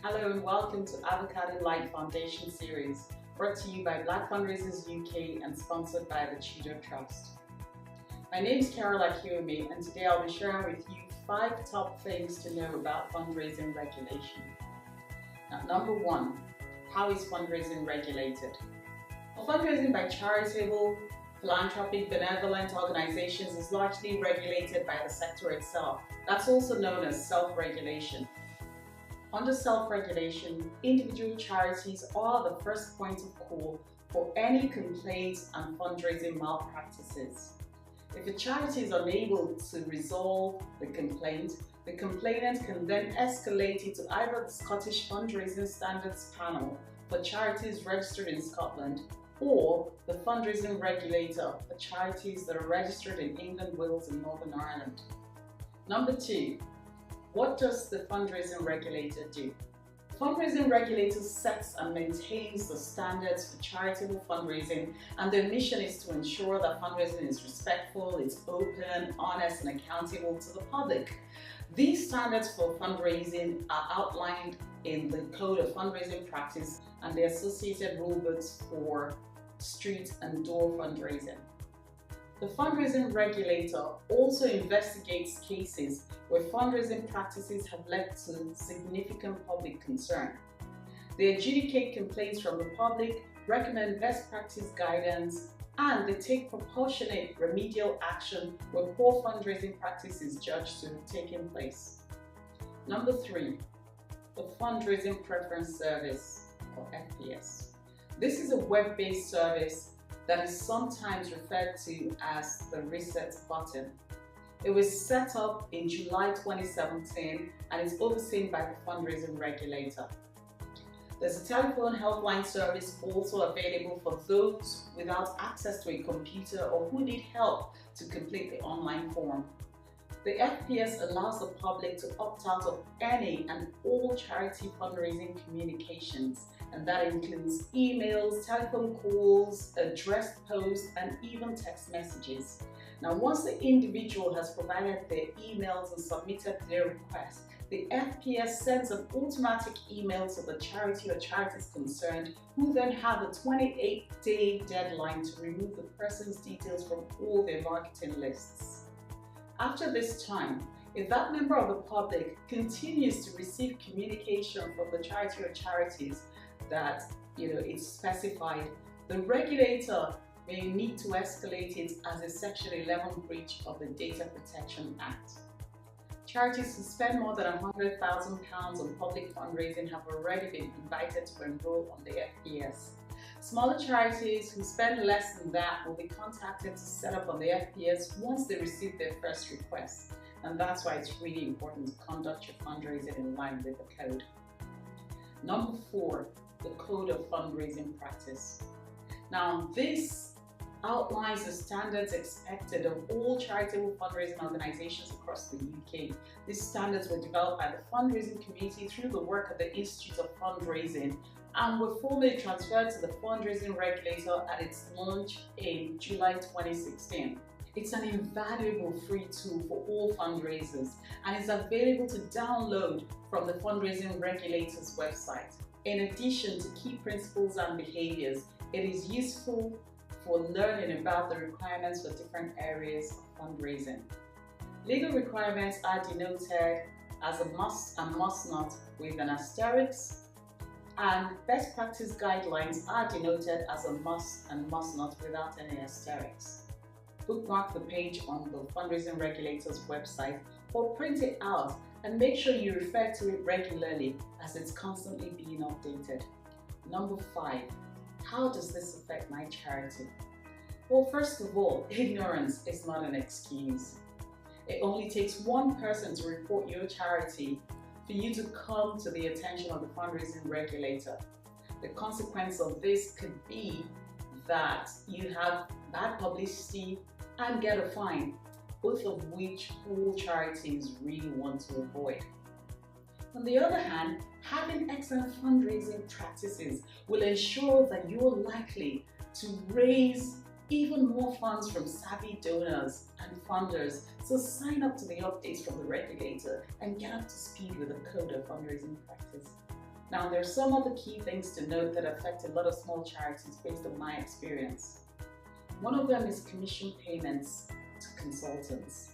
Hello and welcome to Avocado Light Foundation series, brought to you by Black Fundraisers UK and sponsored by the Tudor Trust. My name is Akiwumi and today I'll be sharing with you 5 top things to know about fundraising regulation. Now, number 1, how is fundraising regulated? Well, fundraising by charitable, philanthropic, benevolent organizations is largely regulated by the sector itself. That's also known as self-regulation. Under self-regulation, individual charities are the first point of call for any complaints and fundraising malpractices. If a charity is unable to resolve the complaint, the complainant can then escalate it to either the Scottish Fundraising Standards Panel for charities registered in Scotland or the Fundraising Regulator for charities that are registered in England, Wales and Northern Ireland. Number 2. What does the Fundraising Regulator do? The Fundraising Regulator sets and maintains the standards for charitable fundraising, and their mission is to ensure that fundraising is respectful, it's open, honest and accountable to the public. These standards for fundraising are outlined in the Code of Fundraising Practice and the associated rulebooks for street and door fundraising. The Fundraising Regulator also investigates cases where fundraising practices have led to significant public concern. They adjudicate complaints from the public, recommend best practice guidance, and they take proportionate remedial action where poor fundraising practice is judged to have taken place. Number 3, the Fundraising Preference Service, or FPS. This is a web-based service that is sometimes referred to as the reset button. It was set up in July 2017 and is overseen by the Fundraising Regulator. There's a telephone helpline service also available for those without access to a computer or who need help to complete the online form. The FPS allows the public to opt out of any and all charity fundraising communications, and that includes emails, telephone calls, addressed posts, and even text messages. Now, once the individual has provided their emails and submitted their request, the FPS sends an automatic email to the charity or charities concerned, who then have a 28-day deadline to remove the person's details from all their marketing lists. After this time, if that member of the public continues to receive communication from the charity or charities that it's specified, the regulator may need to escalate it as a Section 11 breach of the Data Protection Act. Charities who spend more than £100,000 on public fundraising have already been invited to enroll on the FPS. Smaller charities who spend less than that will be contacted to set up on the FPS once they receive their first request. And that's why it's really important to conduct your fundraising in line with the code. Number 4, the Code of Fundraising Practice. Now, this outlines the standards expected of all charitable fundraising organizations across the UK. These standards were developed by the fundraising community through the work of the Institute of Fundraising and were formally transferred to the Fundraising Regulator at its launch in July 2016. It's an invaluable free tool for all fundraisers and is available to download from the Fundraising Regulator's website. In addition to key principles and behaviors, it is useful for learning about the requirements for different areas of fundraising. Legal requirements are denoted as a must and must not with an asterisk, and best practice guidelines are denoted as a must and must not without any asterisks. Bookmark the page on the Fundraising Regulator's website or print it out and make sure you refer to it regularly as it's constantly being updated. Number 5. How does this affect my charity? Well, first of all, ignorance is not an excuse. It only takes one person to report your charity for you to come to the attention of the Fundraising Regulator. The consequence of this could be that you have bad publicity and get a fine, both of which all charities really want to avoid. On the other hand, having excellent fundraising practices will ensure that you're likely to raise even more funds from savvy donors and funders. So sign up to the updates from the regulator and get up to speed with the Code of Fundraising Practice. Now, there's some other key things to note that affect a lot of small charities based on my experience. One of them is commission payments to consultants.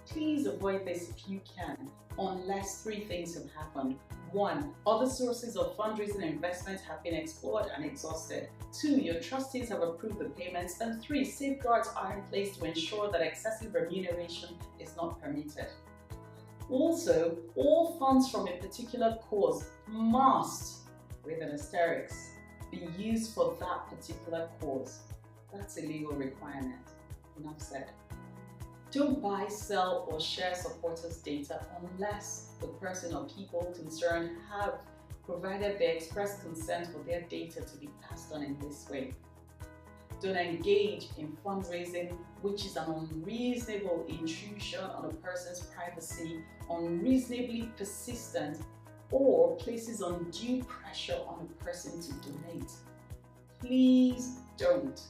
Please avoid this if you can, unless three things have happened. 1. Other sources of fundraising and investment have been explored and exhausted. 2. Your trustees have approved the payments. And 3. Safeguards are in place to ensure that excessive remuneration is not permitted. Also, all funds from a particular cause must, with an asterisk, be used for that particular cause. That's a legal requirement. Enough said. Don't buy, sell, or share supporters' data unless the person or people concerned have provided their express consent for their data to be passed on in this way. Don't engage in fundraising which is an unreasonable intrusion on a person's privacy, unreasonably persistent, or places undue pressure on a person to donate. Please don't.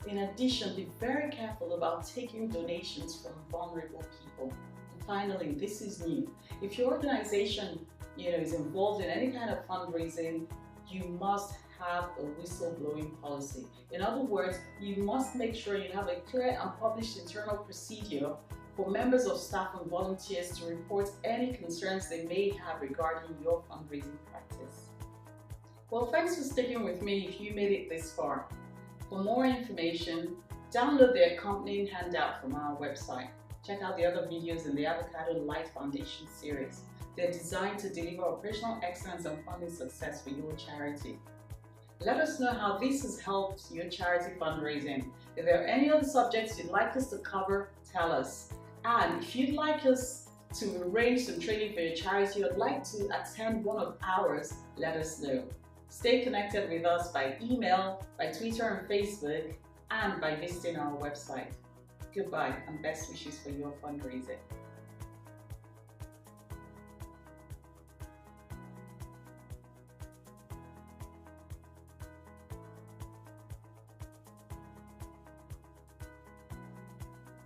In addition, be very careful about taking donations from vulnerable people. And finally, this is new. If your organization is involved in any kind of fundraising, you must have a whistleblowing policy. In other words, you must make sure you have a clear and published internal procedure for members of staff and volunteers to report any concerns they may have regarding your fundraising practice. Well, thanks for sticking with me if you made it this far. For more information, download the accompanying handout from our website. Check out the other videos in the Avocado Light Foundation series. They're designed to deliver operational excellence and funding success for your charity. Let us know how this has helped your charity fundraising. If there are any other subjects you'd like us to cover, tell us. And if you'd like us to arrange some training for your charity or would like to attend one of ours, let us know. Stay connected with us by email, by Twitter and Facebook, and by visiting our website. Goodbye and best wishes for your fundraising.